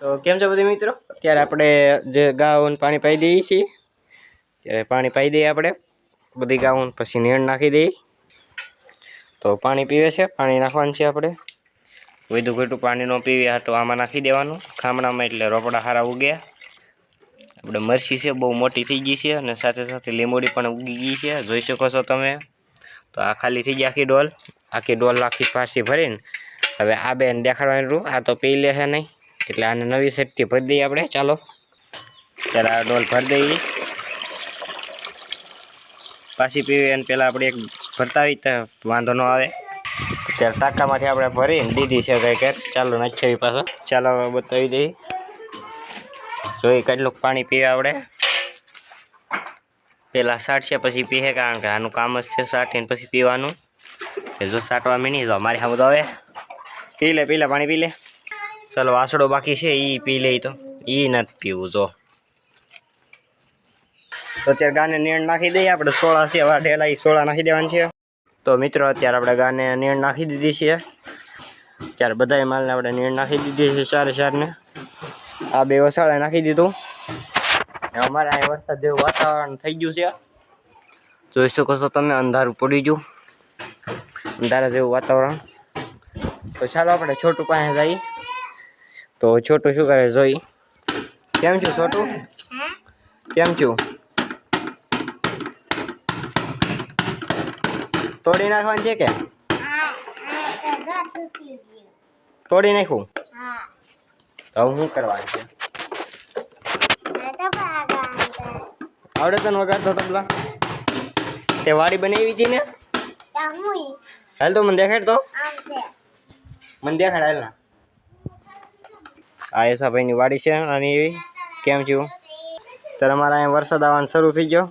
તો કેમ છો બધી મિત્રો? અત્યારે આપણે જે ગાઉન પાણી પાઈ દઈએ છીએ, ત્યારે પાણી પાઈ દઈએ આપણે બધી ગાઉન, પછી નીણ નાખી દઈએ. તો પાણી પીવે છે, પાણી નાખવાનું છે આપણે. વધુ ઘટું પાણી ન પીવે તો આમાં નાખી દેવાનું ખામણામાં, એટલે રોપડા સારા ઉગ્યા. આપણે મરચી છે બહુ મોટી થઈ ગઈ છે, અને સાથે સાથે લીંબોડી પણ ઉગી ગઈ છે, જોઈ શકો છો તમે. તો આ ખાલી થઈ ગઈ આખી ડોલ આખી પાછી ભરીને હવે આ બેન દેખાડવાનું. આ તો પી લે છે નહીં, એટલે આને નવી સેટથી ભરી દઈએ આપણે. ચાલો ત્યારે આ ડોલ ભરી દઈએ. પાછી પીવી અને પહેલાં આપણે એક ભરતાવી તો વાંધો ન આવે. ત્યારે ટાંકામાંથી આપણે ભરીને દીધી છે કંઈક. ચાલો નાખી પાછો. ચાલો બતાવી દઈએ, જોઈ કેટલું પાણી પીવે આપણે. પહેલાં સાટશે પછી પીએ, કારણ કે આનું કામ જ છે સાટીને પછી પીવાનું. જો સાટવા મીની જો મારી સામે તો હવે પી લે પાણી પી લે. ચાલો વાસડો બાકી છે એ પી લે, તો એ નથી પીવું. જો તો અત્યારે ગાને નીણ નાખી દઈએ આપણે. સોળા છે ઢેલા, એ સોળા નાખી દેવાની છે. તો મિત્રો અત્યારે આપણે ગાને નીણ નાખી દીધી છે. ત્યારે બધા માલને આપણે નીણ નાખી દીધી છે ચારને. આ બે વસાળે નાખી દીધું. અમારે અહીં વરસાદ જેવું વાતાવરણ થઈ ગયું છે, જોઈ શકો છો તમે. અંધારું પડી ગયું, અંધારા જેવું વાતાવરણ. તો ચાલો આપણે છોટું પાસે જઈએ. તો છોટું શું કરે જોઈ. કેમ છું છોટું? કેમ છું? તોડી નાખવાનું છે કે તોડી નાખું? તો શું કરવાનું છે? આવડે તને વગાડતો તબલા? તે વાડી બનાવી હતી ને? હાલ તો મને દેખાડ. તો મને દેખાડ હાલ ના. આ યશાભાઈની વાડી છે આની એવી. કેમ છું? ત્યારે અમારા અહીંયા વરસાદ આવવાનો શરૂ થઈ ગયો.